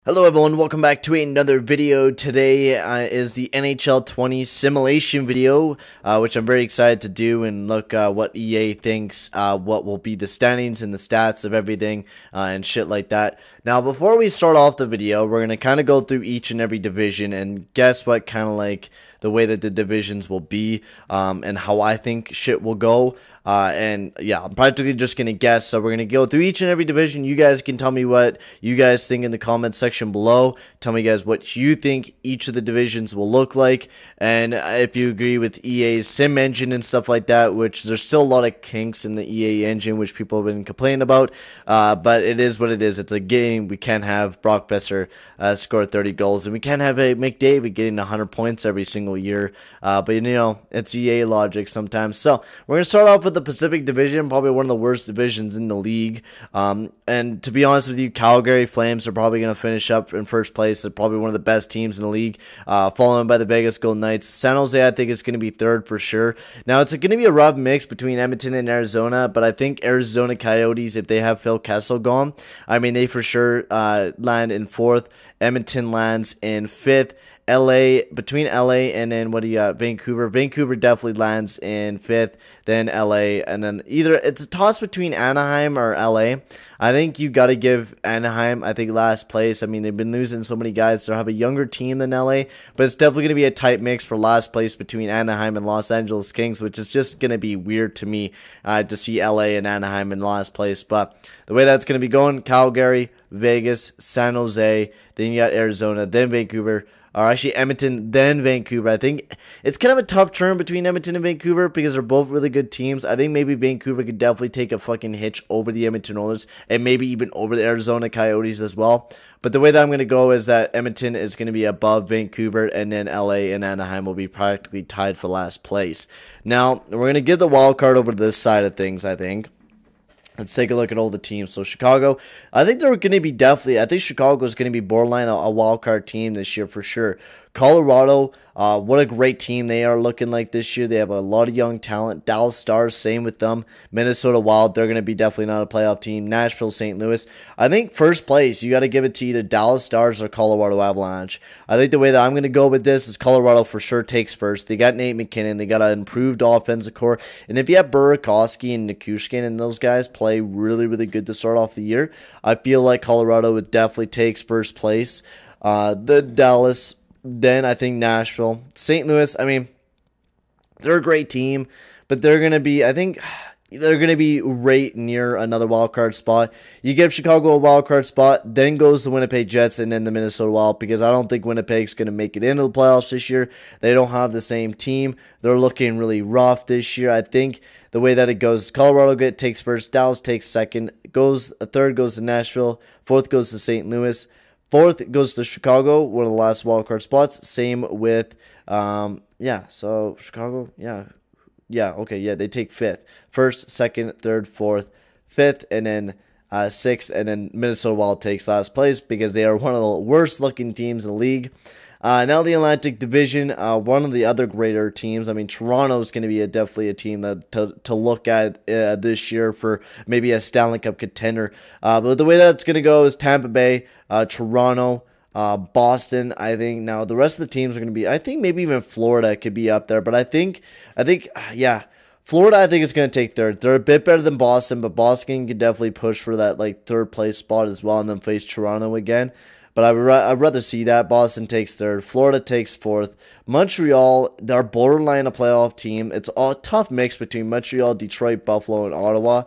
Hello everyone, welcome back to another video. Today is the NHL 20 simulation video, which I'm very excited to do and look what EA thinks, what will be the standings and the stats of everything and shit like that. Now, before we start off the video, we're going to kind of go through each and every division and guess what kind of like the way that the divisions will be and how I think shit will go. And yeah, I'm practically just going to guess. So we're going to go through each and every division. You guys can tell me what you guys think in the comment section below. Tell me guys what you think each of the divisions will look like. And if you agree with EA's sim engine and stuff like that, which there's still a lot of kinks in the EA engine, which people have been complaining about. But it is what it is. It's a game. We can't have Brock Besser score 30 goals. And we can't have a McDavid getting 100 points every single year. But you know, it's EA logic sometimes. So we're going to start off with the Pacific Division, probably one of the worst divisions in the league. And to be honest with you, Calgary Flames are probably going to finish up in first place. They're probably one of the best teams in the league, followed by the Vegas Golden Knights. San Jose, I think, is going to be third for sure. Now, it's going to be a rough mix between Edmonton and Arizona, but I think Arizona Coyotes, if they have Phil Kessel gone, I mean, they for sure land in fourth. Edmonton lands in fifth. Between LA and then what do you got? Vancouver. Vancouver definitely lands in fifth, then LA, and then either it's a toss between Anaheim or LA. I think you got to give Anaheim, I think, last place. I mean, they've been losing so many guys. They'll have a younger team than LA, but it's definitely going to be a tight mix for last place between Anaheim and Los Angeles Kings, which is just going to be weird to me to see LA and Anaheim in last place. But the way that's going to be going, Calgary, Vegas, San Jose, then you got Arizona, then Vancouver, or actually Edmonton, then Vancouver. I think it's kind of a tough turn between Edmonton and Vancouver because they're both really good teams. I think maybe Vancouver could definitely take a fucking hitch over the Edmonton Oilers and maybe even over the Arizona Coyotes as well. But the way that I'm going to go is that Edmonton is going to be above Vancouver, and then LA and Anaheim will be practically tied for last place. Now, we're going to give the wild card over to this side of things, I think. Let's take a look at all the teams. So Chicago, I think they're going to be I think Chicago is going to be borderline a wild card team this year for sure. Colorado, what a great team they are looking like this year. They have a lot of young talent. Dallas Stars, same with them. Minnesota Wild, they're going to be definitely not a playoff team. Nashville, St. Louis. I think first place, you got to give it to either Dallas Stars or Colorado Avalanche. I think the way that I'm going to go with this is Colorado for sure takes first. They got Nate McKinnon. They got an improved offensive core. And if you have Burakovsky and Nichushkin and those guys play really, really good to start off the year, I feel like Colorado would definitely takes first place. The Dallas, then I think Nashville. St. Louis, I mean, they're a great team, but they're going to be, I think, they're going to be right near another wildcard spot. You give Chicago a wildcard spot, then goes the Winnipeg Jets and then the Minnesota Wild, because I don't think Winnipeg's going to make it into the playoffs this year. They don't have the same team. They're looking really rough this year. I think the way that it goes, Colorado takes first, Dallas takes second, third goes to Nashville, fourth goes to St. Louis, fourth goes to Chicago, one of the last wildcard spots. Same with, so Chicago, they take fifth. First, second, third, fourth, fifth, and then sixth, and then Minnesota Wild takes last place because they are one of the worst looking teams in the league. Now the Atlantic Division, one of the other greater teams. I mean, Toronto is going to be definitely a team that to look at this year for maybe a Stanley Cup contender. But the way that's going to go is Tampa Bay, Toronto, Boston. I think now the rest of the teams are going to be, I think maybe even Florida could be up there. But I think, Florida, I think, is going to take third. They're a bit better than Boston, but Boston can definitely push for that like third place spot as well and then face Toronto again. But I'd rather see that. Boston takes third. Florida takes fourth. Montreal, they're borderline a playoff team. It's a tough mix between Montreal, Detroit, Buffalo, and Ottawa.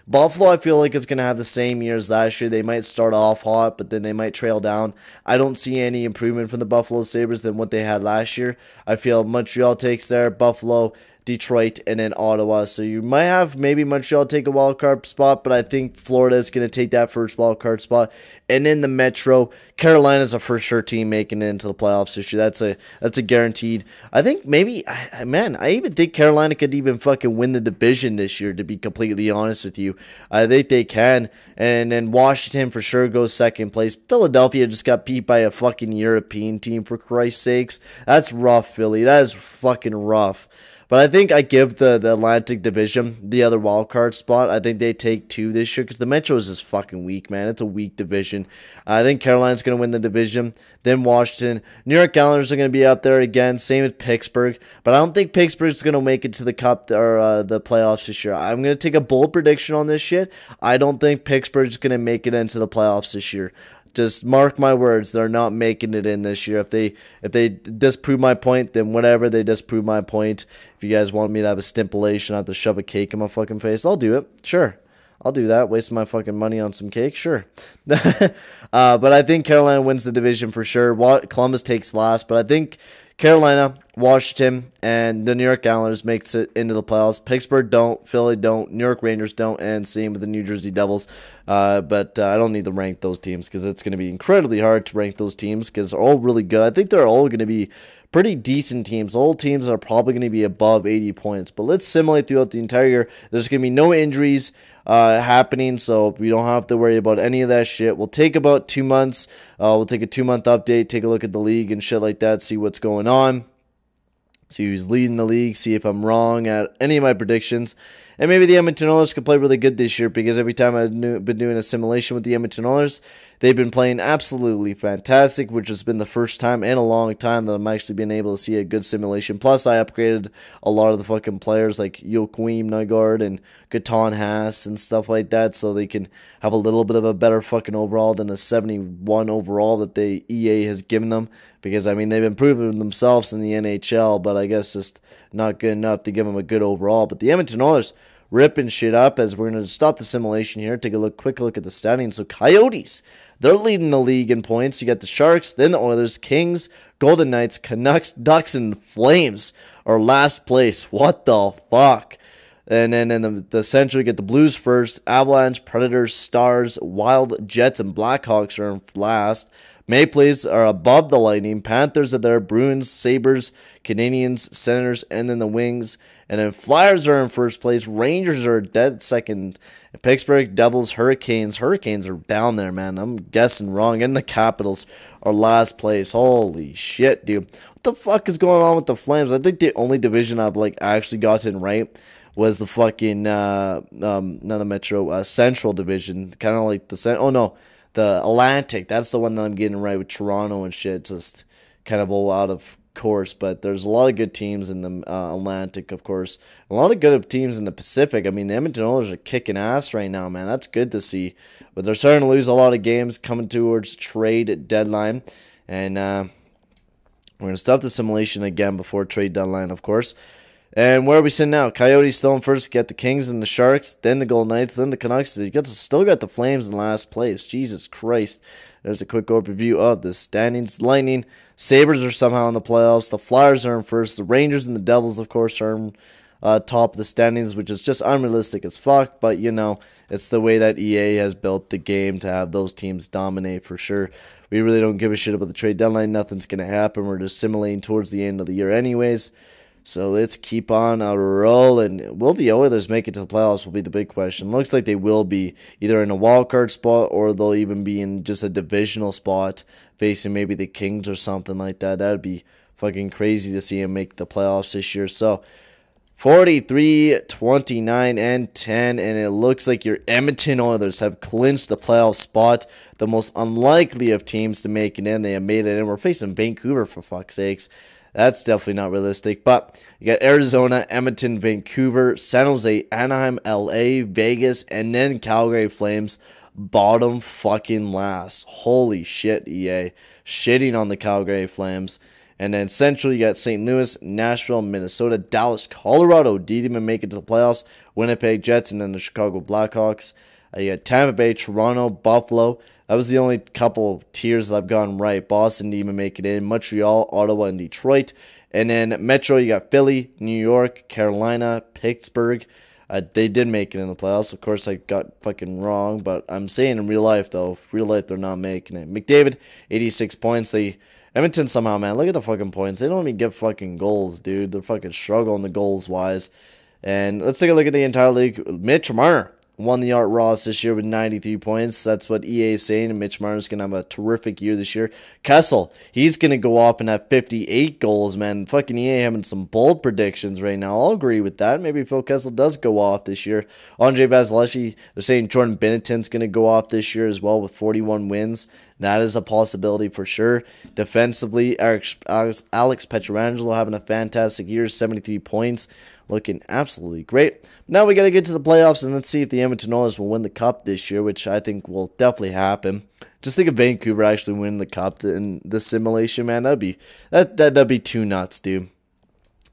Buffalo, I feel like, is going to have the same year as last year. They might start off hot, but then they might trail down. I don't see any improvement from the Buffalo Sabres than what they had last year. I feel Montreal takes there, Buffalo, Detroit, and then Ottawa. So you might have maybe Montreal take a wild card spot, but I think Florida is going to take that first wild card spot. And in the Metro, Carolina's a for sure team making it into the playoffs this year. That's a guaranteed. I think maybe, man, I even think Carolina could even fucking win the division this year, to be completely honest with you. I think they can. And then Washington for sure goes second place. Philadelphia just got beat by a fucking European team, for Christ's sakes. That's rough, Philly. That is fucking rough. But I think I give the Atlantic Division the other wild card spot. I think they take 2 this year because the Metro is just fucking weak, man. It's a weak division. I think Carolina's going to win the division. Then Washington. New York Islanders are going to be up there again. Same with Pittsburgh. But I don't think Pittsburgh's going to make it to the cup or the playoffs this year. I'm going to take a bold prediction on this shit. I don't think Pittsburgh's going to make it into the playoffs this year. Just mark my words, they're not making it in this year. If they disprove my point, then whatever, they disprove my point. If you guys want me to have a stipulation, I have to shove a cake in my fucking face, I'll do it. Sure. I'll do that. Wasting my fucking money on some cake? Sure. But I think Carolina wins the division for sure. Columbus takes last, but I think Carolina, Washington, and the New York Islanders makes it into the playoffs. Pittsburgh don't, Philly don't, New York Rangers don't, and same with the New Jersey Devils. But I don't need to rank those teams because it's going to be incredibly hard to rank those teams because they're all really good. I think they're all going to be pretty decent teams. All teams are probably going to be above 80 points. But let's simulate throughout the entire year. There's going to be no injuries happening, so we don't have to worry about any of that shit. We'll take about 2 months. We'll take a 2-month update, take a look at the league and shit like that, see what's going on, see who's leading the league, see if I'm wrong at any of my predictions. And maybe the Edmonton Oilers could play really good this year because every time I've been doing a simulation with the Edmonton Oilers, they've been playing absolutely fantastic, which has been the first time in a long time that I'm actually been able to see a good simulation. Plus, I upgraded a lot of the fucking players like Joakim Nygard and Gaetan Haas and stuff like that so they can have a little bit of a better fucking overall than a 71 overall that the EA has given them. Because, I mean, they've improved themselves in the NHL, but I guess just not good enough to give them a good overall. But the Edmonton Oilers ripping shit up as we're going to stop the simulation here. Take a quick look at the standings. So Coyotes, they're leading the league in points. You got the Sharks, then the Oilers, Kings, Golden Knights, Canucks, Ducks, and Flames are last place. What the fuck? And then in the Central, you get the Blues first, Avalanche, Predators, Stars, Wild, Jets, and Blackhawks are in last. Maple Leafs are above the Lightning. Panthers are there. Bruins, Sabres, Canadians, Senators, and then the Wings. And then Flyers are in first place. Rangers are dead second. Pittsburgh, Devils, Hurricanes. Hurricanes are down there, man. I'm guessing wrong. And the Capitals are last place. Holy shit, dude. What the fuck is going on with the Flames? I think the only division I've actually gotten right was the fucking not a Metro, Central Division. Kind of like the Atlantic. That's the one that I'm getting right with Toronto and shit. Just kind of all out of course. But there's a lot of good teams in the Atlantic, of course. A lot of good teams in the Pacific. I mean, the Edmonton Oilers are kicking ass right now, man. That's good to see. But they're starting to lose a lot of games coming towards trade deadline. And we're going to stop the simulation again before trade deadline, of course. And where are we sitting now? Coyotes still in first. Get the Kings and the Sharks, then the Golden Knights, then the Canucks. You still got the Flames in last place. Jesus Christ. There's a quick overview of the standings. Lightning, Sabres are somehow in the playoffs. The Flyers are in first. The Rangers and the Devils, of course, are in top of the standings, which is just unrealistic as fuck. But, you know, it's the way that EA has built the game to have those teams dominate for sure. We really don't give a shit about the trade deadline. Nothing's going to happen. We're just simulating towards the end of the year anyways. So let's keep on our roll. And will the Oilers make it to the playoffs will be the big question. Looks like they will be either in a wild card spot or they'll even be in just a divisional spot facing maybe the Kings or something like that. That would be fucking crazy to see them make the playoffs this year. So 43, 29, and 10. And it looks like your Edmonton Oilers have clinched the playoff spot. The most unlikely of teams to make it in. They have made it in. We're facing Vancouver, for fuck's sakes. That's definitely not realistic. But you got Arizona, Edmonton, Vancouver, San Jose, Anaheim, LA, Vegas, and then Calgary Flames bottom fucking last. Holy shit, EA. Shitting on the Calgary Flames. And then Central, you got St. Louis, Nashville, Minnesota, Dallas, Colorado. Didn't even make it to the playoffs. Winnipeg Jets, and then the Chicago Blackhawks. You got Tampa Bay, Toronto, Buffalo. That was the only couple tiers that I've gotten right. Boston didn't even make it in. Montreal, Ottawa, and Detroit. And then Metro, you got Philly, New York, Carolina, Pittsburgh. They did make it in the playoffs. Of course, I got fucking wrong. But I'm saying in real life, though. Real life, they're not making it. McDavid, 86 points. Edmonton somehow, man. Look at the fucking points. They don't even get fucking goals, dude. They're fucking struggling the goals-wise. And let's take a look at the entire league. Mitch Marner. won the Art Ross this year with 93 points. That's what EA is saying, and Mitch Marner's going to have a terrific year this year. Kessel, he's going to go off and have 58 goals, man. Fucking EA having some bold predictions right now. I'll agree with that. Maybe Phil Kessel does go off this year. Andre Vasilevsky, they're saying Jordan Binnington's going to go off this year as well with 41 wins. That is a possibility for sure. Defensively, Alex Pietrangelo having a fantastic year, 73 points. Looking absolutely great. Now we got to get to the playoffs, and let's see if the Edmonton Oilers will win the cup this year, which I think will definitely happen. Just think of Vancouver actually winning the cup in the simulation, man. That'd be too nuts, dude.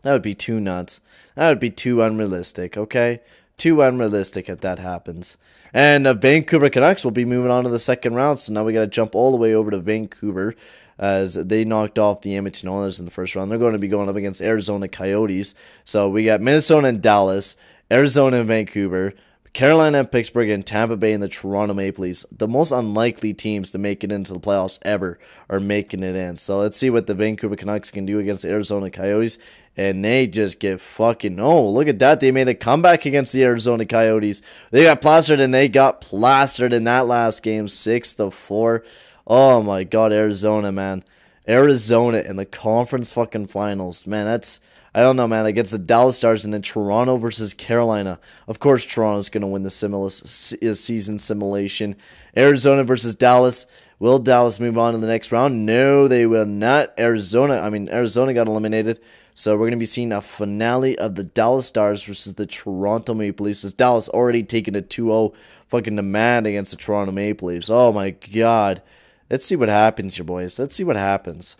That would be too nuts. That would be too unrealistic, okay? Too unrealistic if that happens. And Vancouver Canucks will be moving on to the second round, so now we got to jump all the way over to Vancouver, as they knocked off the Edmonton Oilers in the first round. They're going to be going up against Arizona Coyotes. So we got Minnesota and Dallas, Arizona and Vancouver, Carolina and Pittsburgh, and Tampa Bay and the Toronto Maple Leafs. The most unlikely teams to make it into the playoffs ever are making it in. So let's see what the Vancouver Canucks can do against the Arizona Coyotes. And they just get fucking... Oh, look at that. They made a comeback against the Arizona Coyotes. They got plastered, and they got plastered in that last game, 6-4. Oh my god, Arizona, man. Arizona in the conference fucking finals. Man, that's... I don't know, man. Against the Dallas Stars, and then Toronto versus Carolina. Of course, Toronto's going to win the season simulation. Arizona versus Dallas. Will Dallas move on to the next round? No, they will not. Arizona got eliminated. So we're going to be seeing a finale of the Dallas Stars versus the Toronto Maple Leafs. As Dallas already taken a 2-0 fucking demand against the Toronto Maple Leafs. Oh my god. Let's see what happens here, boys. Let's see what happens.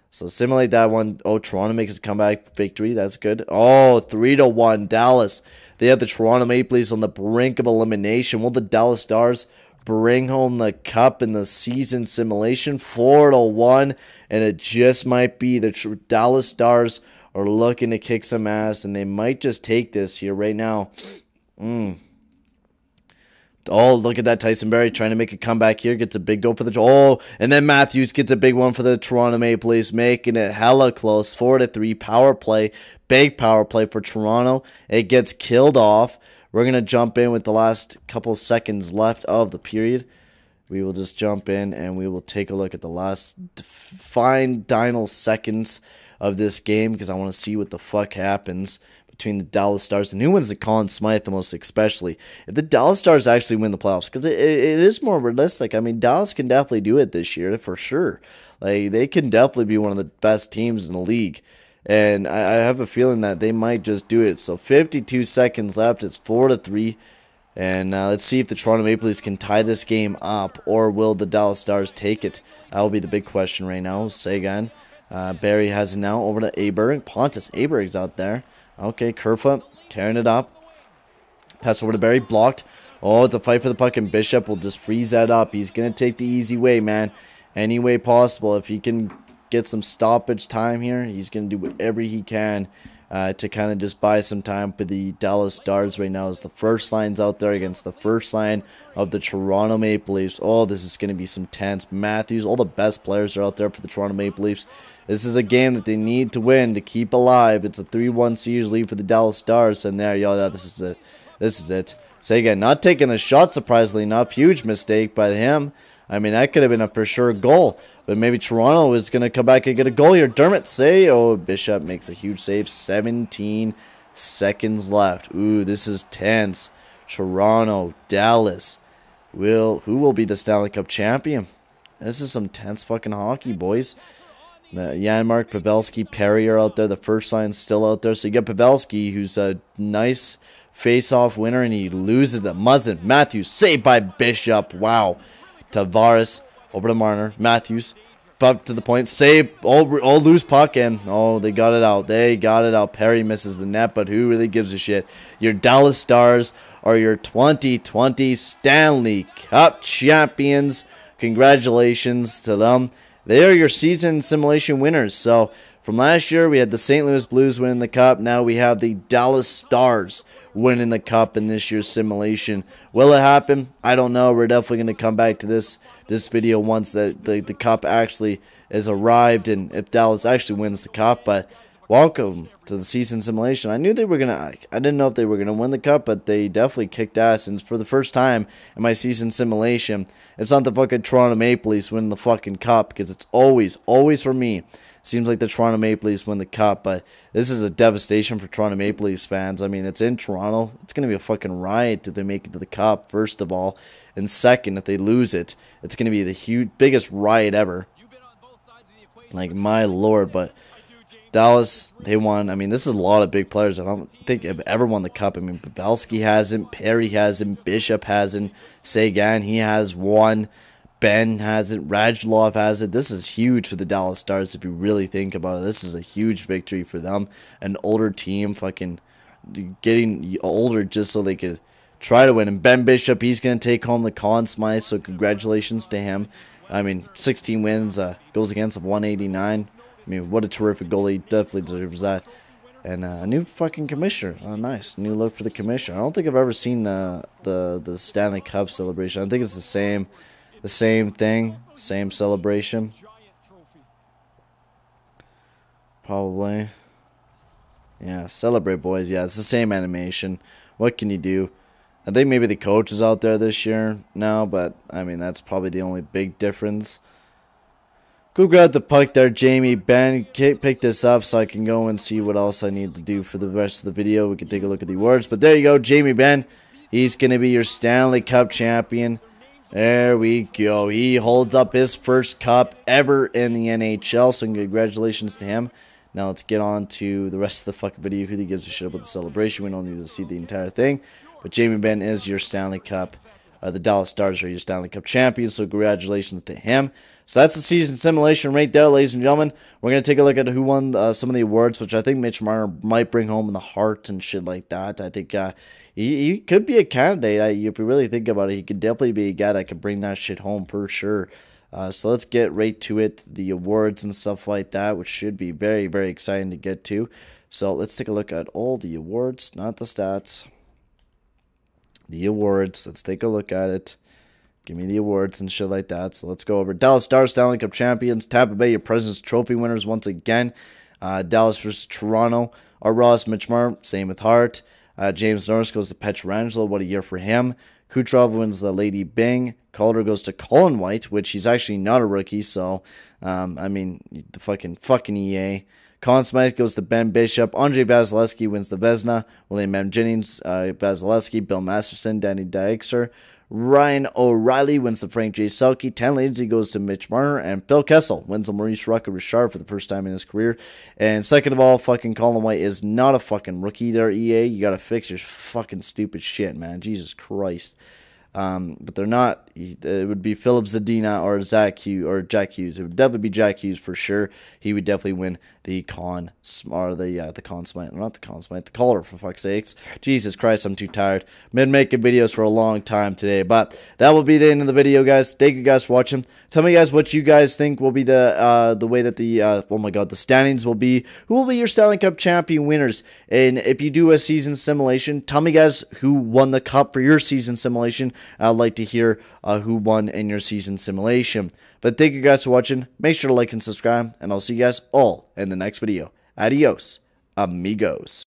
So simulate that one. Oh, Toronto makes a comeback victory. That's good. Oh, 3-1 Dallas. They have the Toronto Maple Leafs on the brink of elimination. Will the Dallas Stars bring home the cup in the season simulation? 4-1. And it just might be the Dallas Stars are looking to kick some ass, and they might just take this here right now. Oh, look at that. Tyson Barrie trying to make a comeback here. Gets a big goal for the... Oh, and then Matthews gets a big one for the Toronto Maple Leafs, making it hella close. 4-3 power play. Big power play for Toronto. It gets killed off. We're going to jump in with the last couple seconds left of the period. We will just jump in, and we will take a look at the last final seconds of this game, because I want to see what the fuck happens between the Dallas Stars and who wins the CONN SMYTHE the most, especially if the Dallas Stars actually win the playoffs, because it is more realistic. I mean, Dallas can definitely do it this year for sure. Like, they can definitely be one of the best teams in the league, and I have a feeling that they might just do it. So 52 seconds left. It's 4-3, and let's see if the Toronto Maple Leafs can tie this game up, or will the Dallas Stars take it? That will be the big question right now. Sagan, Barrie has it now over to Aberg. Pontus Aberg's out there. Okay, Kerfoot tearing it up. Pass over to Barrie. Blocked. Oh, it's a fight for the puck, and Bishop will just freeze that up. He's going to take the easy way, man. Any way possible. If he can get some stoppage time here, he's going to do whatever he can to kind of just buy some time for the Dallas Stars right now, as the first line's out there against the first line of the Toronto Maple Leafs. Oh, this is going to be some tense. Matthews, all the best players are out there for the Toronto Maple Leafs. This is a game that they need to win to keep alive. It's a 3-1 series lead for the Dallas Stars, and there, y'all, this is it. This is it. Sagan not taking the shot, surprisingly enough. Huge mistake by him. I mean, that could have been a for sure goal. But maybe Toronto is going to come back and get a goal here. Dermott say, oh, Bishop makes a huge save. 17 seconds left. Ooh, this is tense. Toronto, Dallas. Who will be the Stanley Cup champion? This is some tense fucking hockey, boys. Janmark, Pavelski, Perry are out there. The first line's still out there. So you got Pavelski, who's a nice face-off winner, and he loses it. Muzzin, Matthews, saved by Bishop. Wow. Tavares over to Marner. Matthews up to the point. Save. Oh, loose puck, and oh, they got it out. They got it out. Perry misses the net, but who really gives a shit? Your Dallas Stars are your 2020 Stanley Cup champions. Congratulations to them. They are your season simulation winners. So from last year, we had the St. Louis Blues winning the cup. Now we have the Dallas Stars winning the cup in this year's simulation. Will it happen? I don't know. We're definitely going to come back to this video once the cup actually has arrived, and if Dallas actually wins the cup. But welcome to the season simulation. I knew they were gonna. I didn't know if they were gonna win the cup, but they definitely kicked ass. And for the first time in my season simulation, it's not the fucking Toronto Maple Leafs winning the fucking cup, because it's always for me. Seems like the Toronto Maple Leafs win the cup, but this is a devastation for Toronto Maple Leafs fans. I mean, it's in Toronto. It's going to be a fucking riot if they make it to the cup, first of all. And second, if they lose it, it's going to be the biggest riot ever. Like, my lord. But Dallas, they won. I mean, this is a lot of big players. I don't think have ever won the cup. I mean, Pavelski hasn't, Perry hasn't, Bishop hasn't, Sagan, he has won. Ben has it. Radulov has it. This is huge for the Dallas Stars if you really think about it. This is a huge victory for them. An older team fucking getting older just so they could try to win. And Ben Bishop, he's going to take home the Conn Smythe, so congratulations to him. I mean, 16 wins, goals against of 189. I mean, what a terrific goal. He definitely deserves that. And a new fucking commissioner. Oh, nice. New look for the commissioner. I don't think I've ever seen the Stanley Cup celebration. I think it's the same thing, same celebration. Probably. Yeah, celebrate, boys. Yeah, it's the same animation. What can you do? I think maybe the coach is out there this year now, but I mean, that's probably the only big difference. Go grab the puck there, Jamie. Ben, pick this up so I can go and see what else I need to do for the rest of the video. We can take a look at the awards. But there you go, Jamie Benn. He's going to be your Stanley Cup champion. There we go. He holds up his first cup ever in the NHL, so congratulations to him. Now let's get on to the rest of the fucking video. Who gives a shit about the celebration? We don't need to see the entire thing. But Jamie Benn is your Stanley Cup. The Dallas Stars are your Stanley Cup champions, so congratulations to him. So that's the season simulation right there, ladies and gentlemen. We're going to take a look at who won some of the awards, which I think Mitch Marner might bring home in the Hart and shit like that. I think he could be a candidate. If you really think about it, he could definitely be a guy that could bring that shit home for sure. So let's get right to it, the awards and stuff like that, which should be very, very exciting to get to. So let's take a look at all the awards, not the stats. The awards, let's take a look at it. Give me the awards and shit like that. So let's go over Dallas Stars, Stanley Cup champions. Tampa Bay, your President's Trophy winners once again. Dallas versus Toronto. Our Ross, Mitch Marner, same with Hart. James Norris goes to Pietrangelo. What a year for him. Kucherov wins the Lady BYNG. Calder goes to Colin White, which he's actually not a rookie. So, I mean, the fucking EA. Conn Smythe goes to Ben Bishop. Andrei Vasilevsky wins the Vezina. William M. Jennings, Vasilevsky, Bill Masterson, Danny Dykstra. Ryan O'Reilly wins the Frank J. Selke. Tan Lindsay goes to Mitch Marner. And Phil Kessel wins the Maurice Richard for the first time in his career. And second of all, fucking Colin White is not a fucking rookie there, EA. You gotta fix your fucking stupid shit, man. Jesus Christ. But they're not. It would be Philip Zadina or Jack Hughes. It would definitely be Jack Hughes for sure. He would definitely win the Conn Smythe, not the Conn Smythe, the Calder, for fuck's sakes. Jesus Christ, I'm too tired. Been making videos for a long time today, but that will be the end of the video, guys. Thank you guys for watching. Tell me, guys, what you guys think will be the way that the oh my god, the standings will be. Who will be your Stanley Cup champion winners? And if you do a season simulation, tell me, guys, who won the cup for your season simulation. I'd like to hear who won in your season simulation. But thank you guys for watching. Make sure to like and subscribe, and I'll see you guys all in the next video. Adios, amigos.